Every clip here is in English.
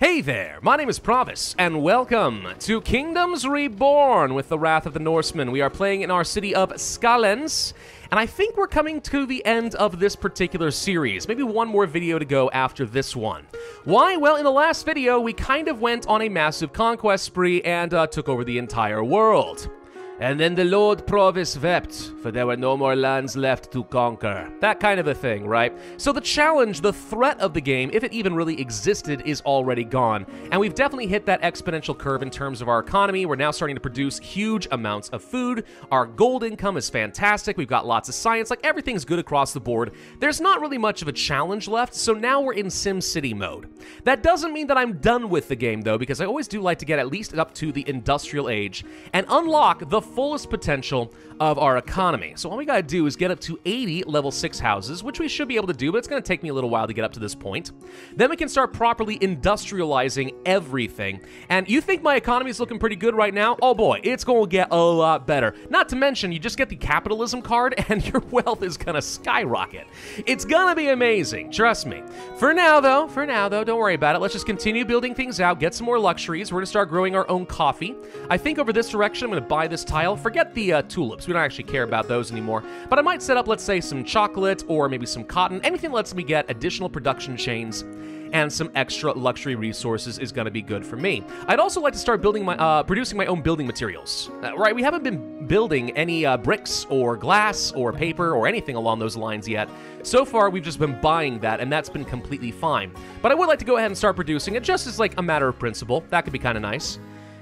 Hey there, my name is Pravus, and welcome to Kingdoms Reborn with the Wrath of the Norsemen. We are playing in our city of Skalens, and I think we're coming to the end of this particular series. Maybe one more video to go after this one. Why? Well, in the last video, we kind of went on a massive conquest spree and took over the entire world. And then the Lord Pravus wept, for there were no more lands left to conquer. That kind of a thing, right? So the challenge, the threat of the game, if it even really existed, is already gone. And we've definitely hit that exponential curve in terms of our economy. We're now starting to produce huge amounts of food. Our gold income is fantastic. We've got lots of science. Like, everything's good across the board. There's not really much of a challenge left, so now we're in SimCity mode. That doesn't mean that I'm done with the game, though, because I always do like to get at least up to the industrial age and unlock the fullest potential of our economy. So all we gotta do is get up to 80 level 6 houses, which we should be able to do, but it's gonna take me a little while to get up to this point. Then we can start properly industrializing everything. And you think my economy is looking pretty good right now? Oh boy, it's gonna get a lot better. Not to mention, you just get the capitalism card and your wealth is gonna skyrocket. It's gonna be amazing, trust me. For now though, don't worry about it. Let's just continue building things out, get some more luxuries. We're gonna start growing our own coffee. I think over this direction, I'm gonna buy this tile. Forget the tulips. We don't actually care about those anymore. But I might set up, let's say, some chocolate or maybe some cotton. Anything that lets me get additional production chains and some extra luxury resources is going to be good for me. I'd also like to start building my, producing my own building materials. Right, we haven't been building any bricks or glass or paper or anything along those lines yet. So far, we've just been buying that, and that's been completely fine. But I would like to go ahead and start producing it just as like a matter of principle. That could be kind of nice.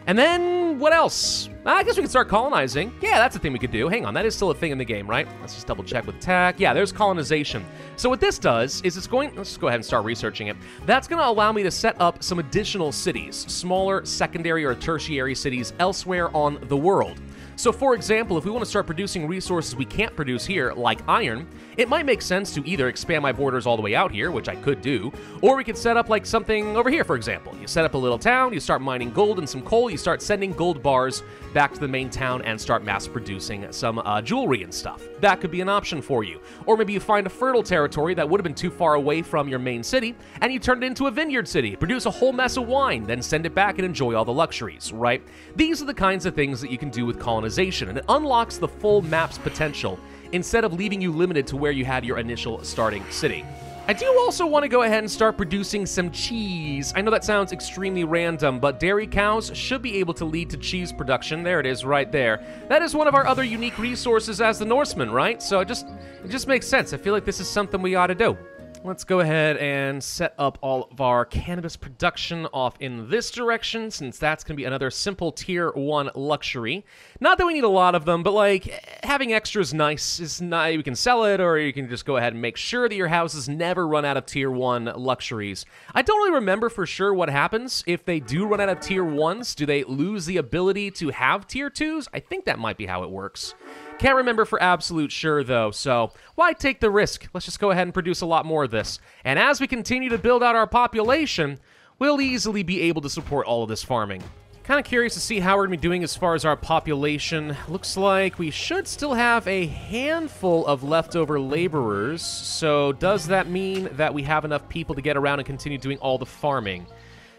And then, what else? I guess we can start colonizing. Yeah, that's a thing we could do. Hang on, that is still a thing in the game, right? Let's just double check with tech. Yeah, there's colonization. So what this does is let's just go ahead and start researching it. That's gonna allow me to set up some additional cities, smaller secondary or tertiary cities elsewhere on the world. So for example, if we want to start producing resources we can't produce here, like iron, it might make sense to either expand my borders all the way out here, which I could do, or we could set up like something over here, for example. You set up a little town, you start mining gold and some coal, you start sending gold bars back to the main town and start mass producing some jewelry and stuff. That could be an option for you. Or maybe you find a fertile territory that would have been too far away from your main city, and you turn it into a vineyard city, produce a whole mess of wine, then send it back and enjoy all the luxuries, right? These are the kinds of things that you can do with colonization, and it unlocks the full map's potential instead of leaving you limited to where you had your initial starting city. I do also want to go ahead and start producing some cheese. I know that sounds extremely random, but dairy cows should be able to lead to cheese production. There it is right there. That is one of our other unique resources as the Norsemen, right? So it just makes sense. I feel like this is something we ought to do. Let's go ahead and set up all of our cannabis production off in this direction, since that's going to be another simple tier 1 luxury. Not that we need a lot of them, but like, having extra is nice. You can sell it, or you can just go ahead and make sure that your houses never run out of tier 1 luxuries. I don't really remember for sure what happens if they do run out of tier 1s. Do they lose the ability to have tier 2s? I think that might be how it works. Can't remember for absolute sure, though, so why take the risk? Let's just go ahead and produce a lot more of this. And as we continue to build out our population, we'll easily be able to support all of this farming. Kind of curious to see how we're going to be doing as far as our population. Looks like we should still have a handful of leftover laborers, so does that mean that we have enough people to get around and continue doing all the farming?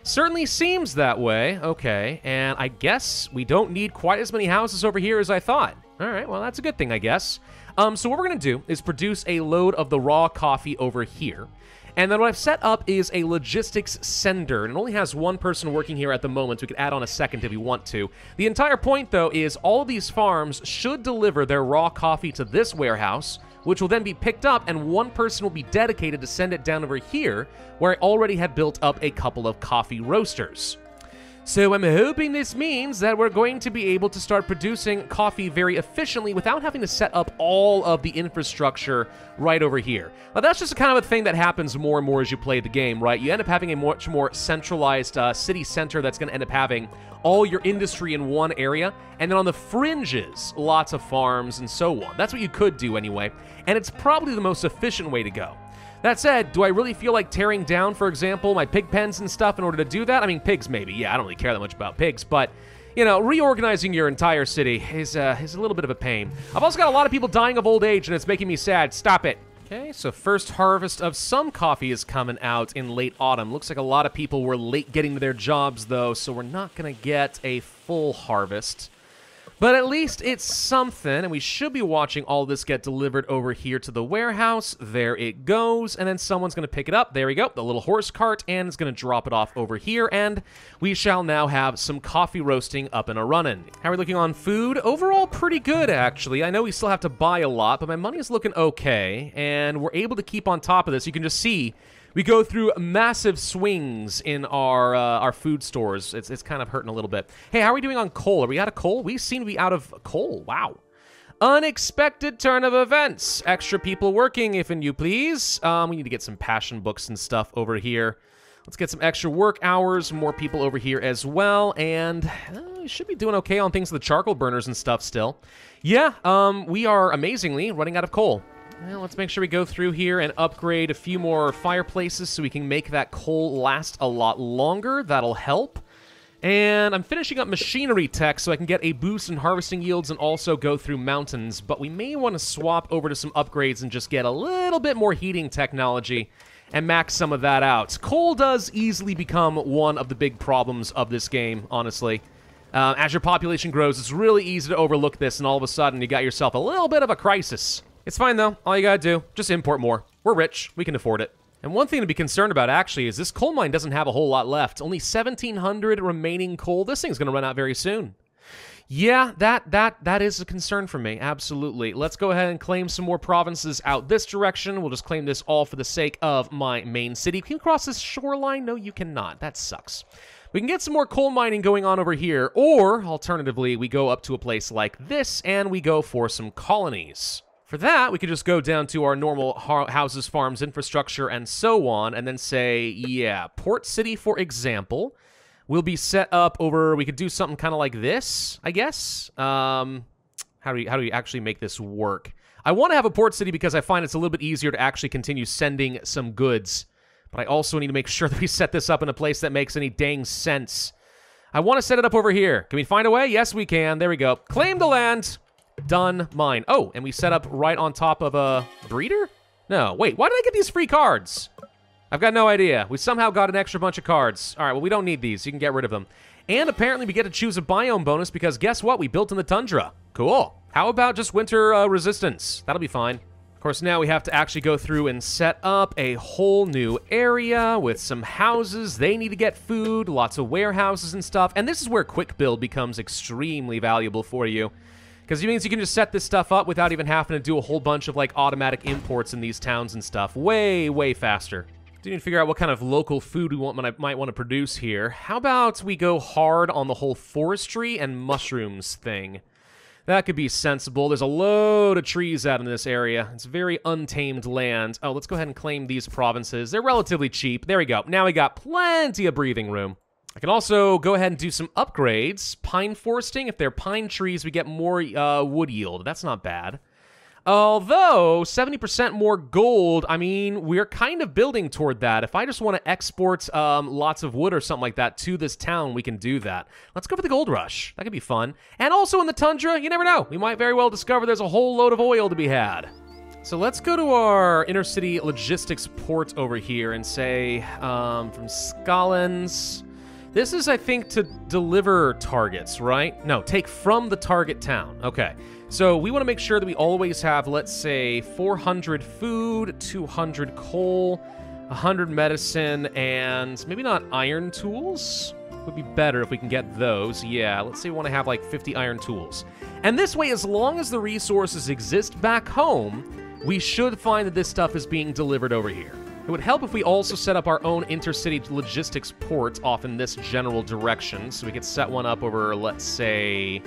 Certainly seems that way. Okay, and I guess we don't need quite as many houses over here as I thought. All right, well, that's a good thing, I guess. So what we're going to do is produce a load of the raw coffee over here. And then what I've set up is a logistics sender, and it only has one person working here at the moment. We could add on a second if we want to. The entire point, though, is all of these farms should deliver their raw coffee to this warehouse, which will then be picked up, and one person will be dedicated to send it down over here, where I already had built up a couple of coffee roasters. So I'm hoping this means that we're going to be able to start producing coffee very efficiently without having to set up all of the infrastructure right over here. Now, that's just a kind of a thing that happens more and more as you play the game, right? You end up having a much more centralized city center that's going to end up having all your industry in one area, and then on the fringes, lots of farms and so on. That's what you could do anyway, and it's probably the most efficient way to go. That said, do I really feel like tearing down, for example, my pig pens and stuff in order to do that? I mean, pigs maybe. Yeah, I don't really care that much about pigs, but, you know, reorganizing your entire city is a little bit of a pain. I've also got a lot of people dying of old age, and it's making me sad. Stop it. Okay, so first harvest of some coffee is coming out in late autumn. Looks like a lot of people were late getting to their jobs, though, so we're not going to get a full harvest. But at least it's something, and we should be watching all this get delivered over here to the warehouse. There it goes, and then someone's going to pick it up. There we go, the little horse cart, and it's going to drop it off over here, and we shall now have some coffee roasting up and a-running. How are we looking on food? Overall, pretty good, actually. I know we still have to buy a lot, but my money is looking okay, and we're able to keep on top of this. You can just see we go through massive swings in our food stores. It's kind of hurting a little bit. Hey, how are we doing on coal? Are we out of coal? We seem to be out of coal. Wow. Unexpected turn of events. Extra people working, if and you please. We need to get some passion books and stuff over here. Let's get some extra work hours, more people over here as well, and we should be doing okay on things with the charcoal burners and stuff still. Yeah, we are amazingly running out of coal. Well, let's make sure we go through here and upgrade a few more fireplaces so we can make that coal last a lot longer. That'll help. And I'm finishing up machinery tech so I can get a boost in harvesting yields and also go through mountains. But we may want to swap over to some upgrades and just get a little bit more heating technology and max some of that out. Coal does easily become one of the big problems of this game, honestly. As your population grows, it's really easy to overlook this, and all of a sudden you got yourself a little bit of a crisis. It's fine, though. All you gotta do, just import more. We're rich. We can afford it. And one thing to be concerned about, actually, is this coal mine doesn't have a whole lot left. Only 1,700 remaining coal. This thing's gonna run out very soon. Yeah, that is a concern for me. Absolutely. Let's go ahead and claim some more provinces out this direction. We'll just claim this all for the sake of my main city. Can you cross this shoreline? No, you cannot. That sucks. We can get some more coal mining going on over here, or, alternatively, we go up to a place like this, and we go for some colonies. For that, we could just go down to our normal houses, farms, infrastructure, and so on, and then say, yeah, Port City, for example, will be set up over, we could do something kind of like this, I guess. How do we actually make this work? I want to have a port city because I find it's a little bit easier to actually continue sending some goods, but I also need to make sure that we set this up in a place that makes any dang sense. I want to set it up over here. Can we find a way? Yes, we can. There we go. Claim the land. Done. Mine. Oh, and we set up right on top of a breeder? No, wait, why did I get these free cards? I've got no idea. We somehow got an extra bunch of cards. All right, well, we don't need these. You can get rid of them. And apparently we get to choose a biome bonus because guess what? We built in the tundra. Cool. How about just winter resistance? That'll be fine. Of course, now we have to actually go through and set up a whole new area with some houses. They need to get food, lots of warehouses and stuff. And this is where quick build becomes extremely valuable for you, because it means you can just set this stuff up without even having to do a whole bunch of like automatic imports in these towns and stuff. Way, way faster. Do need to figure out what kind of local food we might want to produce here. How about we go hard on the whole forestry and mushrooms thing? That could be sensible. There's a load of trees out in this area. It's very untamed land. Oh, let's go ahead and claim these provinces. They're relatively cheap. There we go. Now we got plenty of breathing room. I can also go ahead and do some upgrades. Pine foresting. If they're pine trees, we get more wood yield. That's not bad. Although, 70% more gold, I mean, we're kind of building toward that. If I just want to export lots of wood or something like that to this town, we can do that. Let's go for the gold rush. That could be fun. And also in the tundra, you never know. We might very well discover there's a whole load of oil to be had. So let's go to our inner-city logistics port over here and say, from Scollins. This is, I think, to deliver targets, right? No, take from the target town. Okay. So we want to make sure that we always have, let's say, 400 food, 200 coal, 100 medicine, and maybe not iron tools? Would be better if we can get those. Yeah, let's say we want to have like 50 iron tools. And this way, as long as the resources exist back home, we should find that this stuff is being delivered over here. It would help if we also set up our own intercity logistics port off in this general direction. So we could set one up over, let's say,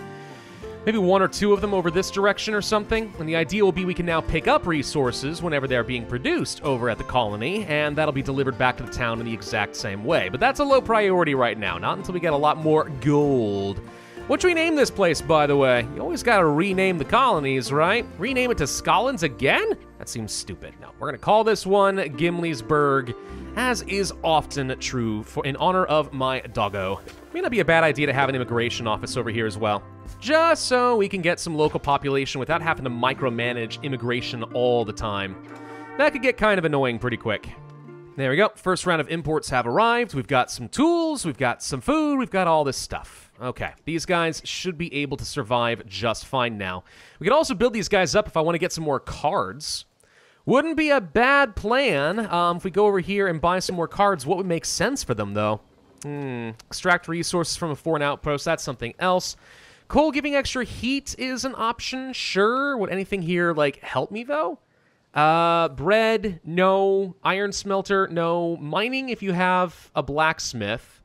maybe one or two of them over this direction or something. And the idea will be we can now pick up resources whenever they're being produced over at the colony, and that'll be delivered back to the town in the exact same way. But that's a low priority right now, not until we get a lot more gold. What should we name this place, by the way? You always gotta rename the colonies, right? Rename it to Scollins again? That seems stupid. No, we're gonna call this one Gimliesburg, as is often true in honor of my doggo. May not be a bad idea to have an immigration office over here as well, just so we can get some local population without having to micromanage immigration all the time. that could get kind of annoying pretty quick. There we go. First round of imports have arrived. We've got some tools, we've got some food, we've got all this stuff. Okay, these guys should be able to survive just fine now. We could also build these guys up if I want to get some more cards. Wouldn't be a bad plan. If we go over here and buy some more cards, what would make sense for them, though? Extract resources from a foreign outpost, that's something else. Coal giving extra heat is an option, sure. Would anything here, like, help me, though? Bread, no. Iron smelter, no. Mining if you have a blacksmith.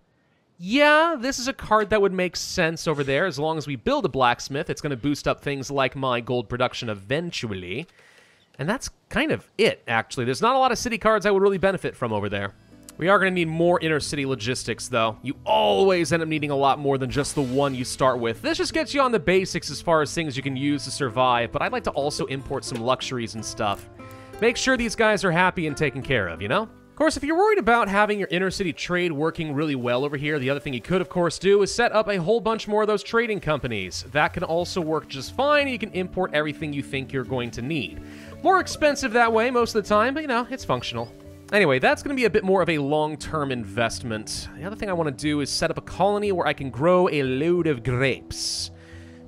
Yeah, this is a card that would make sense over there. As long as we build a blacksmith, it's going to boost up things like my gold production eventually. And that's kind of it, actually. There's not a lot of city cards I would really benefit from over there. We are going to need more inner-city logistics, though. You always end up needing a lot more than just the one you start with. This just gets you on the basics as far as things you can use to survive, but I'd like to also import some luxuries and stuff. Make sure these guys are happy and taken care of, you know? Of course, if you're worried about having your inner-city trade working really well over here, the other thing you could, of course, do is set up a whole bunch more of those trading companies. That can also work just fine. You can import everything you think you're going to need. More expensive that way most of the time, but, you know, it's functional. Anyway, that's going to be a bit more of a long-term investment. The other thing I want to do is set up a colony where I can grow a load of grapes.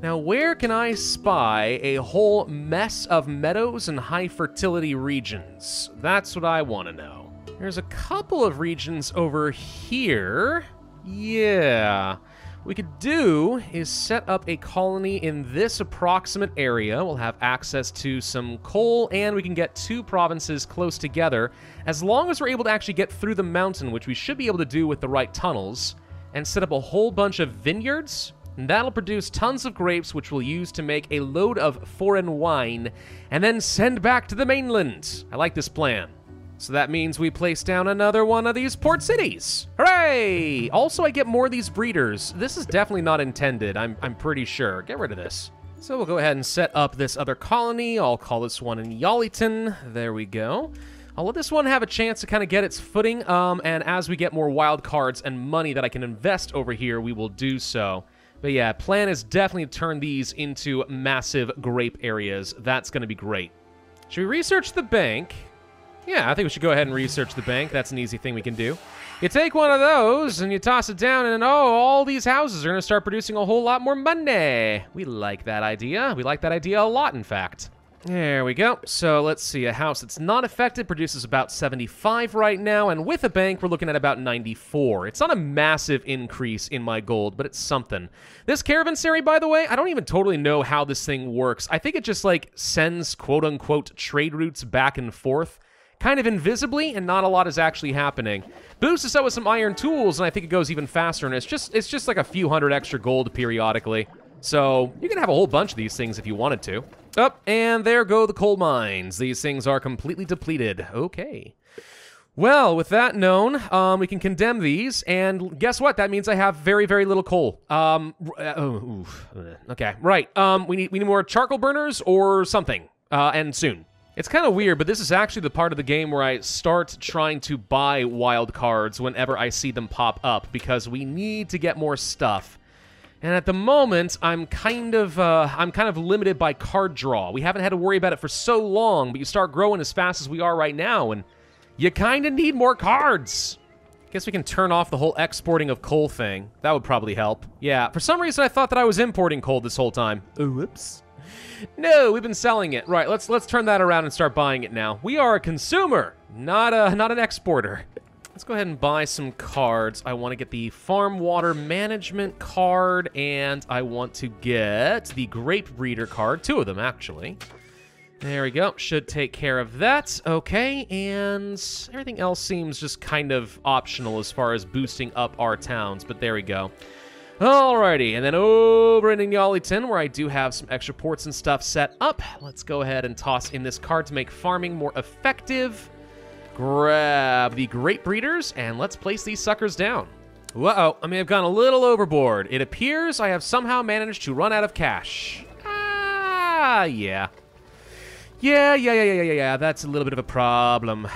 Now, where can I spy a whole mess of meadows and high-fertility regions? That's what I want to know. There's a couple of regions over here. Yeah. What we could do is set up a colony in this approximate area. We'll have access to some coal, and we can get 2 provinces close together, as long as we're able to actually get through the mountain, which we should be able to do with the right tunnels, and set up a whole bunch of vineyards, and that'll produce tons of grapes, which we'll use to make a load of foreign wine, and then send back to the mainland. I like this plan. So that means we place down another one of these port cities. Hooray! Also, I get more of these breeders. This is definitely not intended, I'm pretty sure. Get rid of this. So we'll go ahead and set up this other colony. I'll call this one in Yaliton. There we go. I'll let this one have a chance to kind of get its footing, and as we get more wild cards and money that I can invest over here, we will do so. But yeah, plan is definitely to turn these into massive grape areas. That's going to be great. Should we research the bank? Yeah, I think we should go ahead and research the bank. That's an easy thing we can do. You take one of those, and you toss it down, and oh, all these houses are going to start producing a whole lot more money. We like that idea. We like that idea a lot, in fact. There we go. So let's see. A house that's not affected produces about 75 right now, and with a bank, we're looking at about 94. It's not a massive increase in my gold, but it's something. This caravanserai, by the way, I don't even totally know how this thing works. I think it just, like, sends quote-unquote trade routes back and forth, kind of invisibly, and not a lot is actually happening. Boost us up with some iron tools, and I think it goes even faster, and it's just like a few hundred extra gold periodically. So you can have a whole bunch of these things if you wanted to. Oh, and there go the coal mines. These things are completely depleted. Okay. Well, with that known, we can condemn these, and guess what? That means I have very, very little coal. Okay, right. We need more charcoal burners or something, and soon. It's kind of weird, but this is actually the part of the game where I start trying to buy wild cards whenever I see them pop up, because we need to get more stuff. And at the moment, I'm kind of limited by card draw. We haven't had to worry about it for so long, but you start growing as fast as we are right now, and you kind of need more cards. Guess we can turn off the whole exporting of coal thing. That would probably help. Yeah, for some reason I thought that I was importing coal this whole time. Oh, whoops. No, we've been selling it. Right, let's turn that around and start buying it now. We are a consumer, not an exporter. Let's go ahead and buy some cards. I want to get the farm water management card, and I want to get the grape breeder card. 2 of them, actually. There we go. Should take care of that. Okay, and everything else seems just kind of optional as far as boosting up our towns, but there we go. Alrighty, and then over in Yaliton, where I do have some extra ports and stuff set up, let's go ahead and toss in this card to make farming more effective. Grab the grape breeders, and let's place these suckers down. Uh-oh, I may have gone a little overboard. It appears I have somehow managed to run out of cash. Yeah. Yeah, that's a little bit of a problem.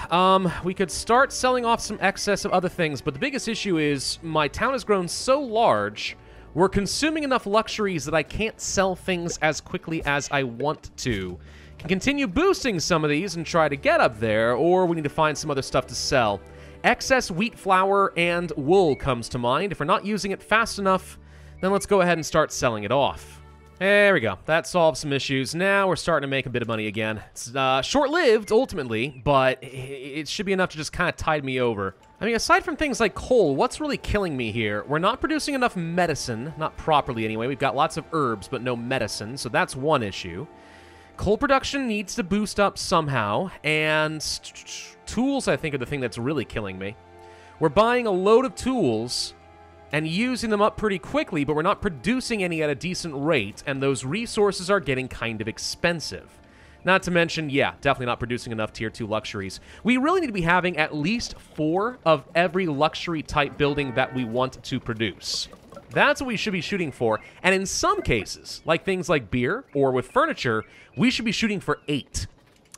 We could start selling off some excess of other things, but the biggest issue is my town has grown so large, we're consuming enough luxuries that I can't sell things as quickly as I want to. can continue boosting some of these and try to get up there, or we need to find some other stuff to sell. Excess wheat flour and wool comes to mind. If we're not using it fast enough, then let's go ahead and start selling it off. There we go. That solves some issues. Now we're starting to make a bit of money again. It's short-lived, ultimately, but it should be enough to just kind of tide me over. I mean, aside from things like coal, what's really killing me here? We're not producing enough medicine, not properly anyway. We've got lots of herbs, but no medicine, so that's one issue. Coal production needs to boost up somehow, and tools, I think, are the thing that's really killing me. We're buying a load of tools and using them up pretty quickly, but we're not producing any at a decent rate, and those resources are getting kind of expensive. Not to mention, yeah, definitely not producing enough Tier 2 luxuries. We really need to be having at least 4 of every luxury-type building that we want to produce. That's what we should be shooting for, and in some cases, like things like beer or with furniture, we should be shooting for 8.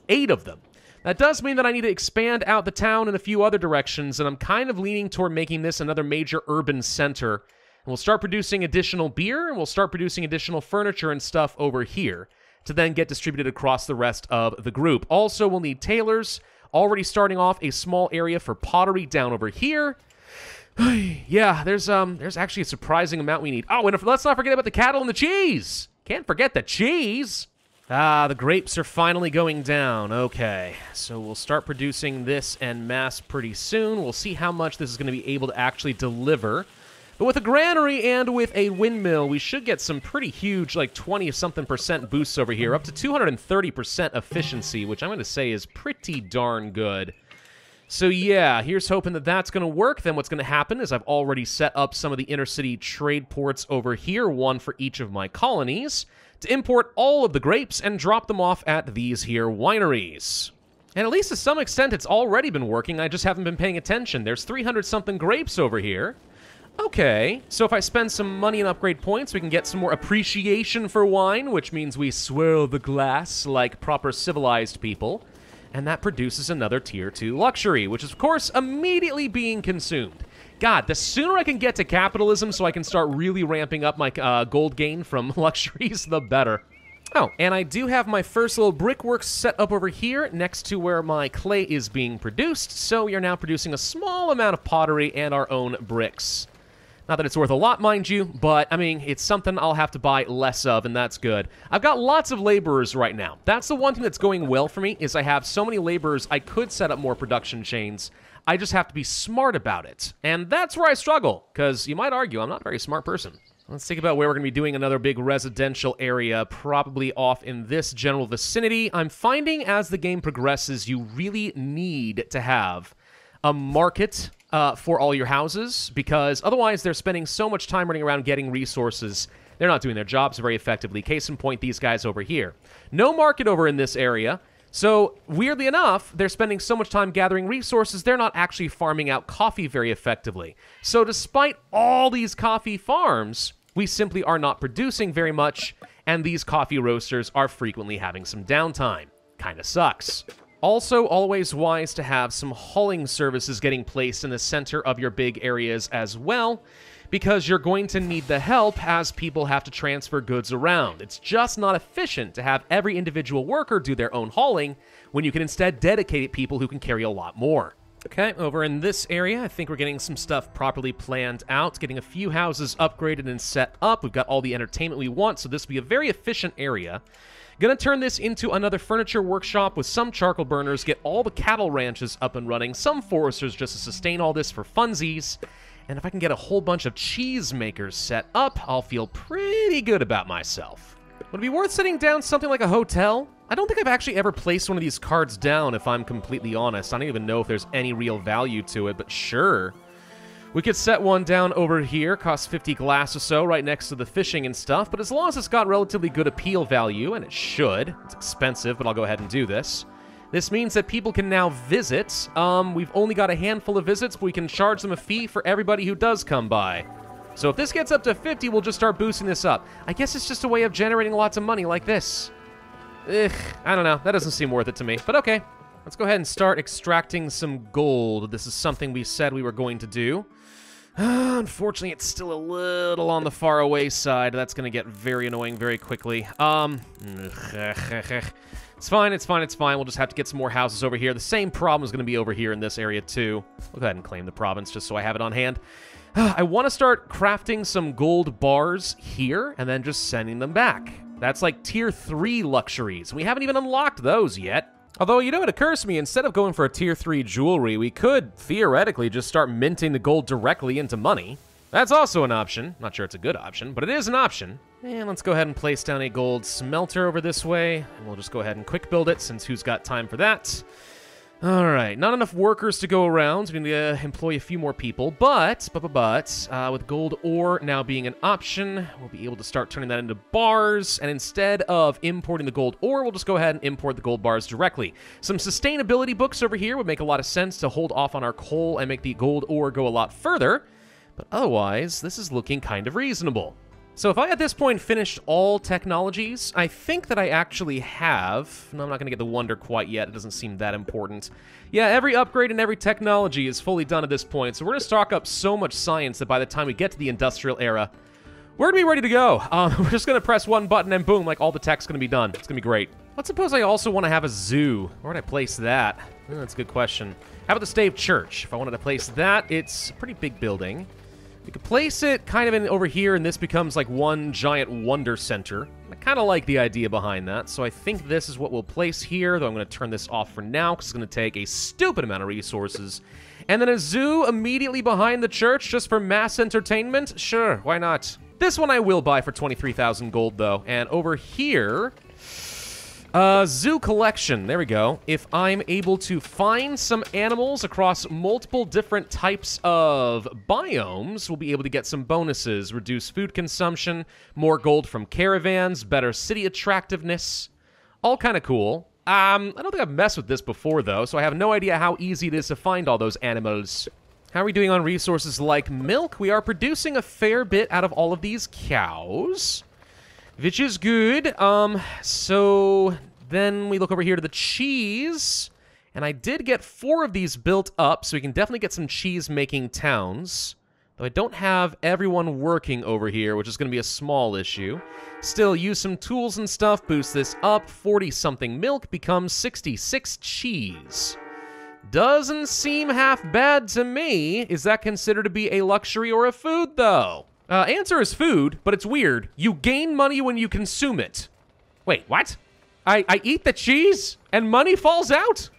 8 of them. That does mean that I need to expand out the town in a few other directions, and I'm kind of leaning toward making this another major urban center. And we'll start producing additional beer, and we'll start producing additional furniture and stuff over here to then get distributed across the rest of the group. Also, we'll need tailors, already starting off a small area for pottery down over here. Yeah, there's actually a surprising amount we need. Oh, and let's not forget about the cattle and the cheese! Can't forget the cheese! Ah, the grapes are finally going down. Okay, so we'll start producing this en masse pretty soon. We'll see how much this is going to be able to actually deliver. But with a granary and with a windmill, we should get some pretty huge, like 20-something% boosts over here, up to 230% efficiency, which I'm going to say is pretty darn good. So yeah, here's hoping that that's going to work. Then what's going to happen is I've already set up some of the inner-city trade ports over here, one for each of my colonies, to import all of the grapes and drop them off at these here wineries. And at least to some extent, it's already been working. I just haven't been paying attention. There's 300-something grapes over here. Okay, so if I spend some money and upgrade points, we can get some more appreciation for wine, which means we swirl the glass like proper civilized people. And that produces another Tier 2 luxury, which is, of course, immediately being consumed. God, the sooner I can get to capitalism so I can start really ramping up my gold gain from luxuries, the better. Oh, and I do have my first little brickworks set up over here next to where my clay is being produced, so we are now producing a small amount of pottery and our own bricks. Not that it's worth a lot, mind you, but, I mean, it's something I'll have to buy less of, and that's good. I've got lots of laborers right now. That's the one thing that's going well for me, is I have so many laborers I could set up more production chains. I just have to be smart about it. And that's where I struggle, because you might argue I'm not a very smart person. Let's think about where we're going to be doing another big residential area, probably off in this general vicinity. I'm finding as the game progresses, you really need to have a market for all your houses, because otherwise they're spending so much time running around getting resources. They're not doing their jobs very effectively. Case in point, these guys over here. No market over in this area. So, weirdly enough, they're spending so much time gathering resources, they're not actually farming out coffee very effectively. So, despite all these coffee farms, we simply are not producing very much, and these coffee roasters are frequently having some downtime. Kinda sucks. Also, always wise to have some hauling services getting placed in the center of your big areas as well, because you're going to need the help as people have to transfer goods around. It's just not efficient to have every individual worker do their own hauling when you can instead dedicate people who can carry a lot more. Okay, over in this area, I think we're getting some stuff properly planned out, getting a few houses upgraded and set up. We've got all the entertainment we want, so this will be a very efficient area. Gonna turn this into another furniture workshop with some charcoal burners, get all the cattle ranches up and running, some foresters just to sustain all this for funsies, and if I can get a whole bunch of cheese makers set up, I'll feel pretty good about myself. Would it be worth setting down something like a hotel? I don't think I've actually ever placed one of these cards down, if I'm completely honest. I don't even know if there's any real value to it, but sure. We could set one down over here, costs 50 glass or so, right next to the fishing and stuff, but as long as it's got relatively good appeal value, and it should, it's expensive, but I'll go ahead and do this. This means that people can now visit. We've only got a handful of visits, but we can charge them a fee for everybody who does come by. So if this gets up to 50, we'll just start boosting this up. I guess it's just a way of generating lots of money like this. Ugh, I don't know, that doesn't seem worth it to me, but okay. Let's go ahead and start extracting some gold. This is something we said we were going to do. Unfortunately, it's still a little on the far away side. That's going to get very annoying very quickly. Let's It's fine, it's fine, it's fine. We'll just have to get some more houses over here. The same problem is going to be over here in this area, too. We'll go ahead and claim the province just so I have it on hand. I want to start crafting some gold bars here and then just sending them back. That's like tier 3 luxuries. We haven't even unlocked those yet. Although, you know, it occurs to me, instead of going for a tier 3 jewelry, we could theoretically just start minting the gold directly into money. That's also an option. Not sure it's a good option, but it is an option. And let's go ahead and place down a gold smelter over this way. And we'll just go ahead and quick build it, since who's got time for that? All right, not enough workers to go around. So we need to employ a few more people. But, with gold ore now being an option, we'll be able to start turning that into bars. And instead of importing the gold ore, we'll just go ahead and import the gold bars directly. Some sustainability books over here would make a lot of sense to hold off on our coal and make the gold ore go a lot further. But otherwise, this is looking kind of reasonable. So if I at this point finished all technologies, I think that I actually have. No, I'm not going to get the wonder quite yet. It doesn't seem that important. Yeah, every upgrade and every technology is fully done at this point. So we're going to stock up so much science that by the time we get to the industrial era, we're going to be ready to go. We're just going to press one button and boom, like all the tech's going to be done. It's going to be great. Let's suppose I also want to have a zoo. Where would I place that? Oh, that's a good question. How about the Stave Church? If I wanted to place that, it's a pretty big building. We could place it kind of in over here, and this becomes like one giant wonder center. I kind of like the idea behind that, so I think this is what we'll place here, though I'm going to turn this off for now, because it's going to take a stupid amount of resources. And then a zoo immediately behind the church, just for mass entertainment? Sure, why not? This one I will buy for 23,000 gold, though. And over here... zoo collection, there we go. If I'm able to find some animals across multiple different types of biomes, we'll be able to get some bonuses. Reduce food consumption, more gold from caravans, better city attractiveness. All kind of cool. I don't think I've messed with this before, though, so I have no idea how easy it is to find all those animals. How are we doing on resources like milk? We are producing a fair bit out of all of these cows, which is good. So then we look over here to the cheese, and I did get 4 of these built up, so we can definitely get some cheese-making towns. Though I don't have everyone working over here, which is going to be a small issue. Still, use some tools and stuff, boost this up. 40-something milk becomes 66 cheese. Doesn't seem half bad to me. Is that considered to be a luxury or a food, though? Answer is food, but it's weird. You gain money when you consume it. Wait, what? I eat the cheese and money falls out?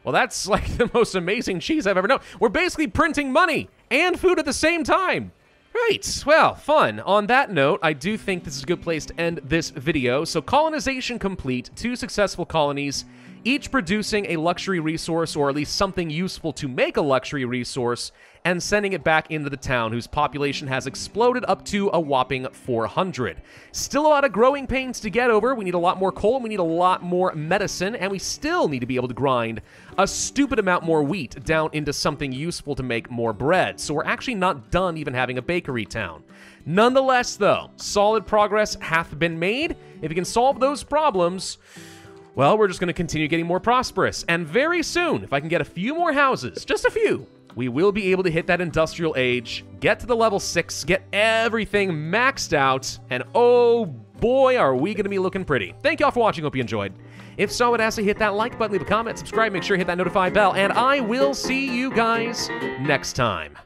Well, that's like the most amazing cheese I've ever known. We're basically printing money and food at the same time. Right, well, fun. On that note, I do think this is a good place to end this video. So colonization complete, 2 successful colonies, each producing a luxury resource, or at least something useful to make a luxury resource, and sending it back into the town, whose population has exploded up to a whopping 400. Still a lot of growing pains to get over. We need a lot more coal, and we need a lot more medicine, and we still need to be able to grind a stupid amount more wheat down into something useful to make more bread. So we're actually not done even having a bakery town. Nonetheless, though, solid progress hath been made. If you can solve those problems, well, we're just going to continue getting more prosperous. And very soon, if I can get a few more houses, just a few, we will be able to hit that industrial age, get to the level 6, get everything maxed out, and oh boy, are we going to be looking pretty. Thank y'all for watching. Hope you enjoyed. If so, I'd ask you to hit that like button, leave a comment, subscribe, make sure you hit that notify bell, and I will see you guys next time.